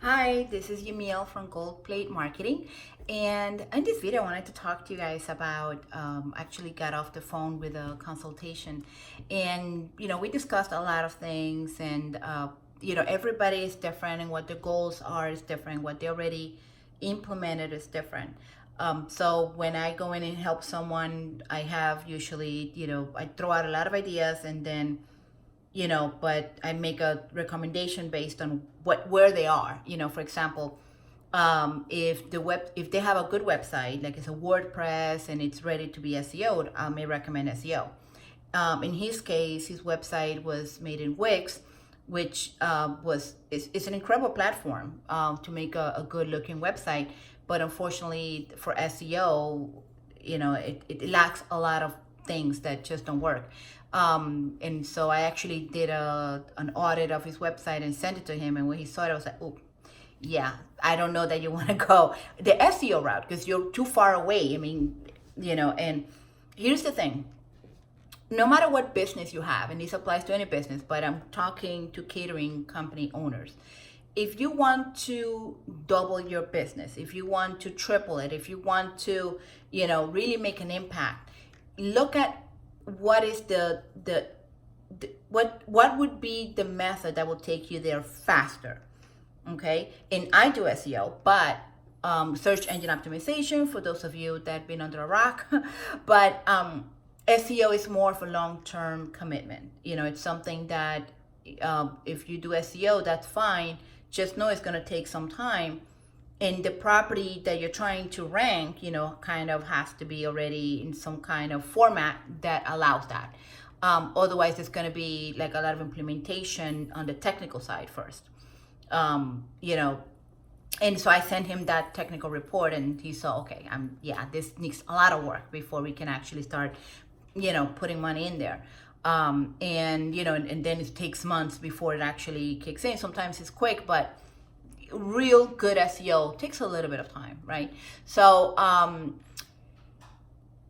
Hi, this is Yamiel from Gold Plate Marketing. And in this video, I wanted to talk to you guys about actually got off the phone with a consultation. And, we discussed a lot of things and, everybody is different and what their goals are is different. What they already implemented is different. So when I go in and help someone, I have usually, I throw out a lot of ideas and then but I make a recommendation based on where they are. For example, if they have a good website, like it's a WordPress and it's ready to be SEO'd, I may recommend SEO. In his case, his website was made in Wix, which is an incredible platform to make a good looking website. But unfortunately for SEO, it lacks a lot of things that just don't work. And so I actually did an audit of his website and sent it to him. And when he saw it, I was like, oh, yeah, I don't know that you want to go the SEO route because you're too far away. I mean, and here's the thing. No matter what business you have, and this applies to any business, but I'm talking to catering company owners. If you want to double your business, if you want to triple it, if you want to, really make an impact, look at what is what would be the method that will take you there faster. Okay, and I do SEO, but search engine optimization for those of you that have been under a rock. But SEO is more of a long-term commitment. It's something that if you do SEO, that's fine. Just know it's going to take some time, and the property that you're trying to rank, kind of has to be already in some kind of format that allows that. Otherwise, it's going to be like a lot of implementation on the technical side first. And so I sent him that technical report, and he saw, okay, this needs a lot of work before we can actually start, putting money in there. And then it takes months before it actually kicks in. Sometimes it's quick, but real good SEO takes a little bit of time, right? So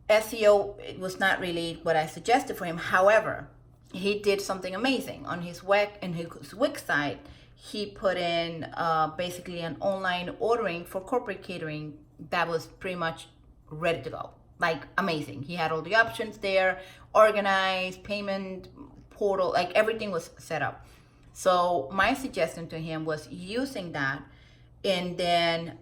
SEO, it was not really what I suggested for him. However, he did something amazing on his Wix site. He put in basically an online ordering for corporate catering that was pretty much ready to go. Like amazing. He had all the options there, organized, payment portal, like everything was set up. So my suggestion to him was using that and then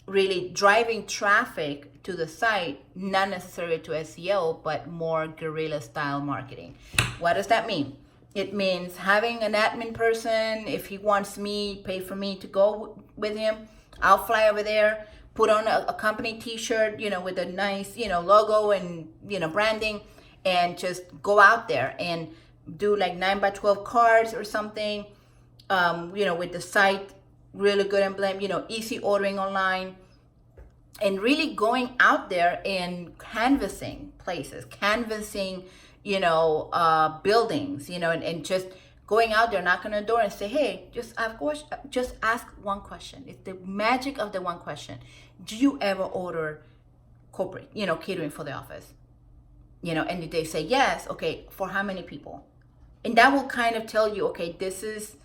really driving traffic to the site, not necessarily to SEO, but more guerrilla style marketing. What does that mean? It means having an admin person. If he wants me, pay for me to go with him, I'll fly over there, put on a company t-shirt, with a nice, logo and, branding, and just go out there and do like 9x12 cards or something, with the site, really good emblem, easy ordering online, and really going out there and canvassing places, canvassing, buildings, and just going out there, knocking on the door and say, hey, just ask one question. It's the magic of the one question. Do you ever order corporate, catering for the office? And they say yes. Okay, for how many people? And that will kind of tell you, okay, this is,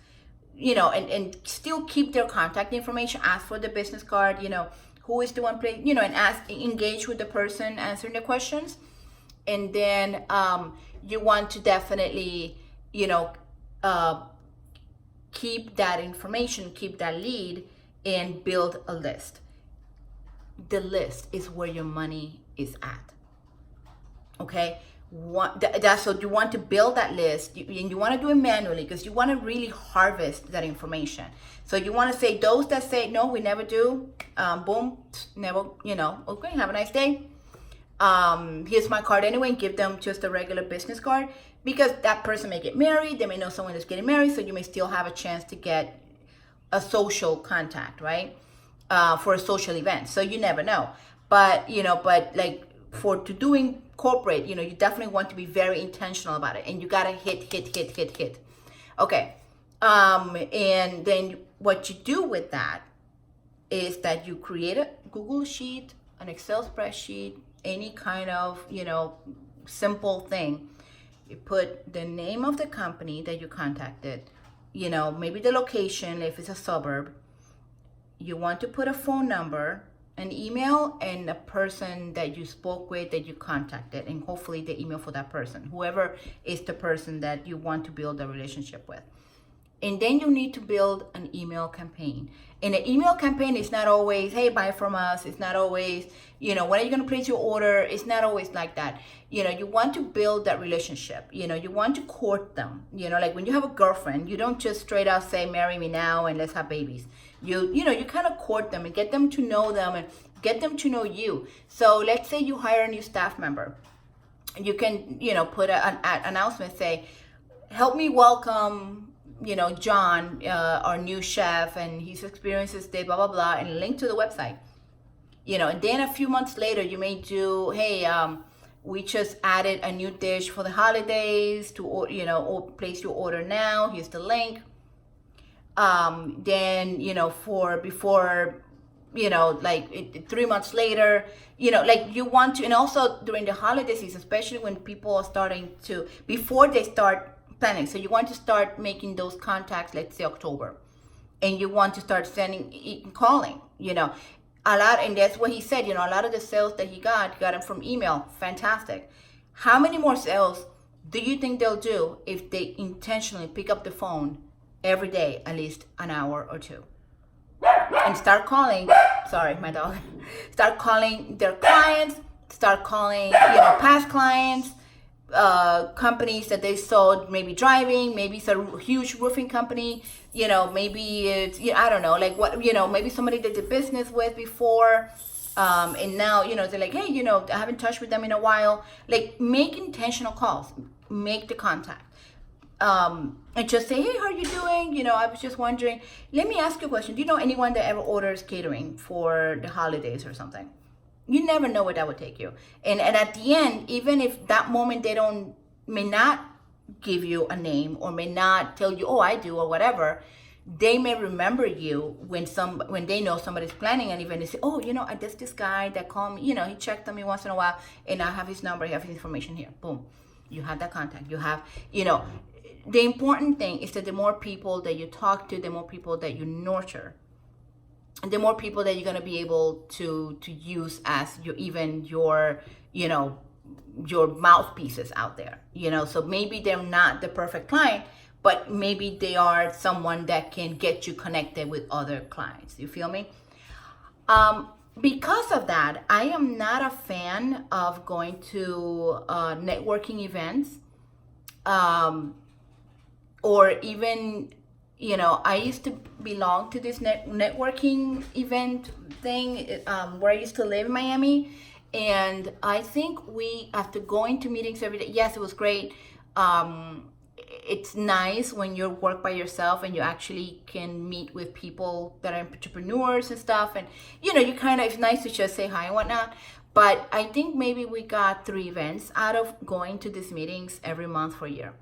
and still keep their contact information, ask for the business card, who is the one play, and engage with the person answering the questions. And then you want to definitely, keep that information, keep that lead, and build a list. The list is where your money is at. Okay, that's so you want to build that list, and you want to do it manually because you want to really harvest that information. So you want to say those that say no, we never do, boom, never, okay, have a nice day. Here's my card anyway, and give them just a regular business card because that person may get married, they may know someone that's getting married, so you may still have a chance to get a social contact, right? For a social event, so you never know. But like for doing corporate, you definitely want to be very intentional about it, and you gotta hit. Okay, and then what you do with that is that you create a Google sheet, an Excel spreadsheet, any kind of simple thing. You put the name of the company that you contacted, maybe the location, if it's a suburb. You want to put a phone number, an email, and a person that you spoke with, that you contacted, and hopefully the email for that person, whoever is the person that you want to build a relationship with. And then you need to build an email campaign. And an email campaign is not always, hey, buy from us. It's not always, when are you going to place your order? It's not always like that. You want to build that relationship. You want to court them. Like when you have a girlfriend, you don't just straight out say, marry me now and let's have babies. You kind of court them and get them to know them and get them to know you. So let's say you hire a new staff member. You can, put an announcement, say, help me welcome John, our new chef, and his experiences day, blah, blah, blah, and link to the website. And then a few months later, you may do, hey, we just added a new dish for the holidays or place your order now. Here's the link. Then, before, 3 months later, you want to, and also during the holiday season, especially when people are starting to, before they start planning. So you want to start making those contacts, let's say October, and you want to start calling, a lot. And that's what he said, a lot of the sales that he got them from email. Fantastic. How many more sales do you think they'll do if they intentionally pick up the phone every day, at least an hour or two, and start calling? Sorry, my dog. Start calling their clients, start calling, past clients, companies that they sold, maybe driving, maybe it's a huge roofing company, maybe it's, I don't know, like what, maybe somebody they did business with before, and now, they're like, hey, I haven't touched with them in a while. Like, make intentional calls, make the contact, and just say, hey, how are you doing? I was just wondering, let me ask you a question. Do you know anyone that ever orders catering for the holidays or something? You never know where that would take you. And at the end, even if that moment may not give you a name or may not tell you, oh, I do, or whatever, they may remember you when they know somebody's planning, and even they say, oh, there's this guy that called me, he checked on me once in a while, and I have his number, I have his information here. Boom. You have that contact. You have, the important thing is that the more people that you talk to, the more people that you nurture, and the more people that you're going to be able to use as your mouthpieces out there, so maybe they're not the perfect client, but maybe they are someone that can get you connected with other clients. You feel me? Because of that, I am not a fan of going to networking events, or even, I used to belong to this networking event thing where I used to live in Miami. And I think after going to meetings every day, yes, it was great. It's nice when you work by yourself and you actually can meet with people that are entrepreneurs and stuff. And, it's nice to just say hi and whatnot. But I think maybe we got 3 events out of going to these meetings every month for a year.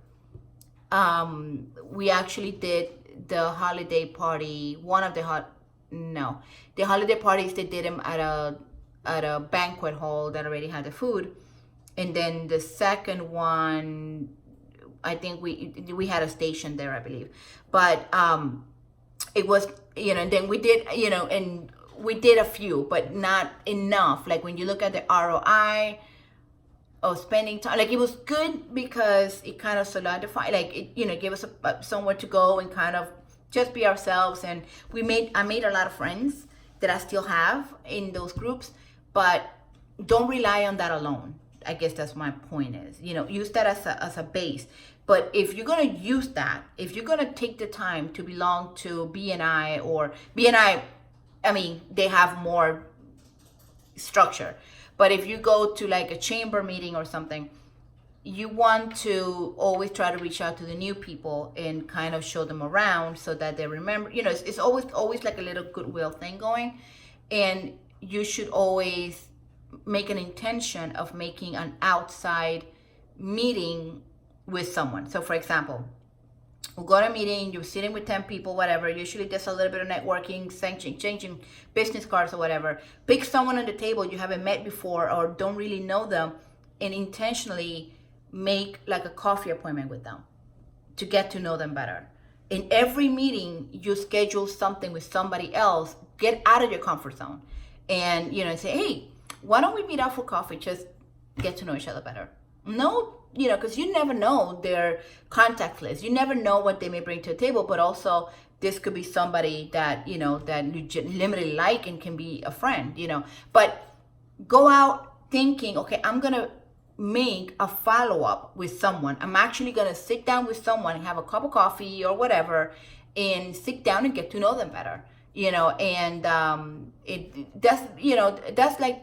We actually did the holiday party, the holiday parties, they did them at a banquet hall that already had the food. And then the second one, I think we had a station there, I believe. But it was, and then we did, and we did a few, but not enough. Like when you look at the ROI of spending time, like it was good because it kind of solidified, like it gave us somewhere to go and kind of just be ourselves. And I made a lot of friends that I still have in those groups, but don't rely on that alone. I guess that's my point is, use that as a base. But if you're going to use that, if you're going to take the time to belong to BNI, or BNI, I mean, they have more structure. But if you go to like a chamber meeting or something, you want to always try to reach out to the new people and kind of show them around so that they remember, it's always like a little goodwill thing going. And you should always make an intention of making an outside meeting with someone. So for example, we'll go to a meeting, you're sitting with 10 people, whatever. Usually there's a little bit of networking, changing business cards or whatever. Pick someone on the table you haven't met before or don't really know them, and intentionally make like a coffee appointment with them to get to know them better. In every meeting, you schedule something with somebody else. Get out of your comfort zone, and say, hey, why don't we meet up for coffee? Just get to know each other better. No, because you never know their contact list. You never know what they may bring to the table, but also this could be somebody that that you legitimately like and can be a friend. But go out thinking, okay, I'm gonna make a follow-up with someone. I'm actually gonna sit down with someone, have a cup of coffee or whatever, and sit down and get to know them better. And that's like,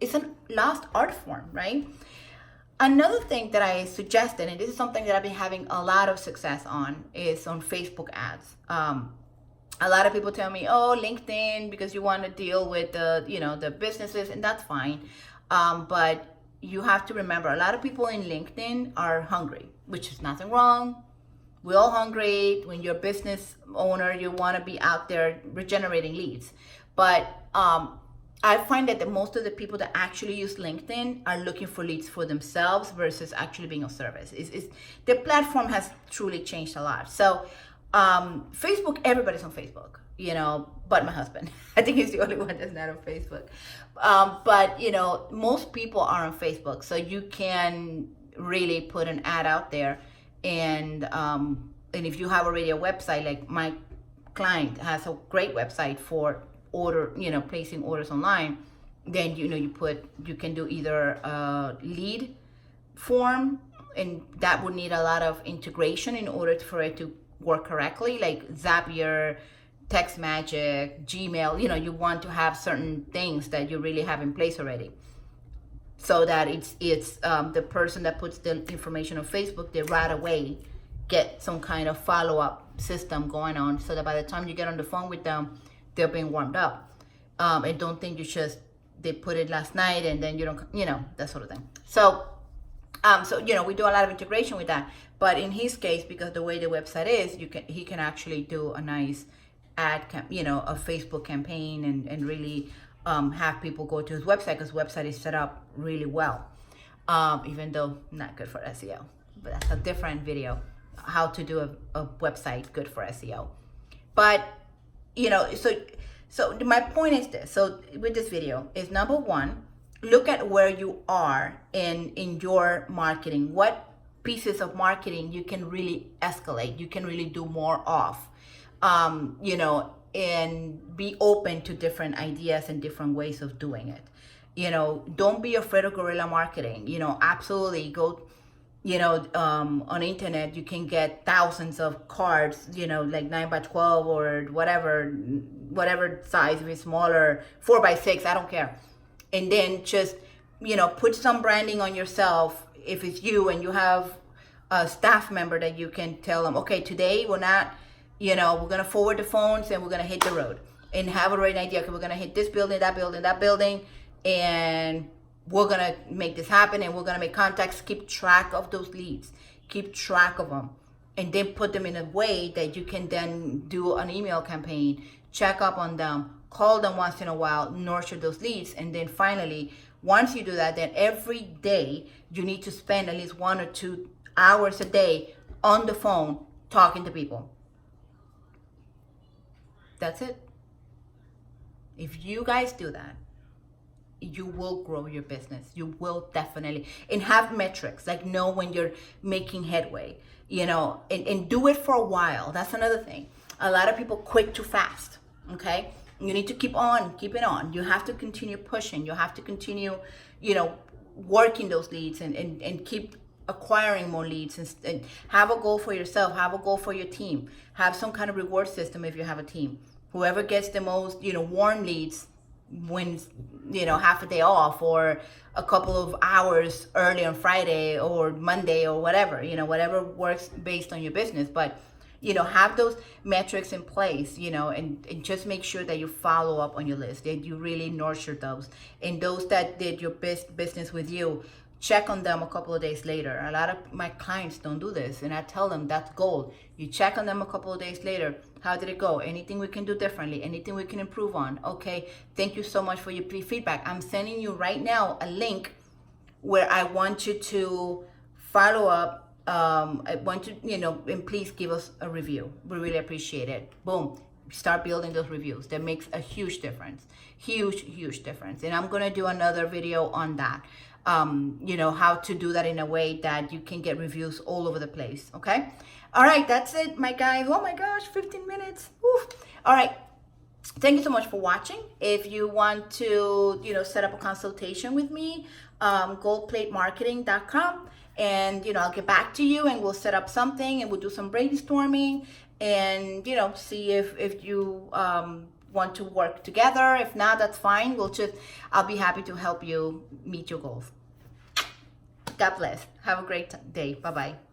it's a lost art form, right? Another thing that I suggested, and this is something that I've been having a lot of success on, is on Facebook ads. A lot of people tell me, oh, LinkedIn, because you want to deal with the businesses, and that's fine. But you have to remember, a lot of people in LinkedIn are hungry, which is nothing wrong. We're all hungry. When you're a business owner, you want to be out there regenerating leads. But I find that most of the people that actually use LinkedIn are looking for leads for themselves versus actually being of service. The platform has truly changed a lot. So Facebook, everybody's on Facebook, but my husband. I think he's the only one that's not on Facebook. But most people are on Facebook, so you can really put an ad out there. And if you have already a website, like my client has a great website for placing orders online, then you can do either a lead form, and that would need a lot of integration in order for it to work correctly, like Zapier, TextMagic, Gmail. You want to have certain things that you really have in place already, so that it's the person that puts the information on Facebook, they right away get some kind of follow-up system going on, so that by the time you get on the phone with them, they're being warmed up. And don't think they put it last night and then you don't, that sort of thing. So we do a lot of integration with that. But in his case, because the way the website is, he can actually do a nice ad, a Facebook campaign, and really have people go to his website, because website is set up really well, even though not good for SEO. But that's a different video, how to do a website good for SEO. But so my point is this. So with this video is, number one, look at where you are in your marketing. What pieces of marketing you can really escalate, you can really do more of, and be open to different ideas and different ways of doing it. Don't be afraid of guerrilla marketing. Absolutely go. On internet, you can get thousands of cards, like 9x12 or whatever size, if it's smaller, 4x6, I don't care. And then just, put some branding on yourself. If it's you and you have a staff member, that you can tell them, okay, today we're not, we're going to forward the phones and we're going to hit the road, and have already an idea. Okay, we're going to hit this building, that building, and we're going to make this happen, and we're going to make contacts. Keep track of those leads. Keep track of them. And then put them in a way that you can then do an email campaign, check up on them, call them once in a while, nurture those leads. And then finally, once you do that, then every day you need to spend at least 1 or 2 hours a day on the phone talking to people. That's it. If you guys do that, you will grow your business. You will definitely, and have metrics, like know when you're making headway, and do it for a while. That's another thing. A lot of people quit too fast. Okay. You need to keep it on. You have to continue pushing. You have to continue, working those leads and keep acquiring more leads, and have a goal for yourself, have a goal for your team, have some kind of reward system if you have a team. Whoever gets the most, warm leads wins, half a day off, or a couple of hours early on Friday or Monday, or whatever, whatever works based on your business. But, have those metrics in place, and just make sure that you follow up on your list, that you really nurture those. And those that did your business with you, check on them a couple of days later. A lot of my clients don't do this, and I tell them that's gold. You check on them a couple of days later. How did it go? Anything we can do differently? Anything we can improve on? Okay, thank you so much for your feedback. I'm sending you right now a link where I want you to follow up I want to, and please give us a review. We really appreciate it. Boom. Start building those reviews. That makes a huge difference. Huge difference. And I'm going to do another video on that. How to do that in a way that you can get reviews all over the place. Okay. All right. That's it, my guys. Oh my gosh, 15 minutes. Woo. All right. Thank you so much for watching. If you want to, set up a consultation with me, goldplatemarketing.com, and, I'll get back to you and we'll set up something and we'll do some brainstorming and, see if you, want to work together. If not, that's fine. I'll be happy to help you meet your goals. God bless. Have a great day. Bye-bye.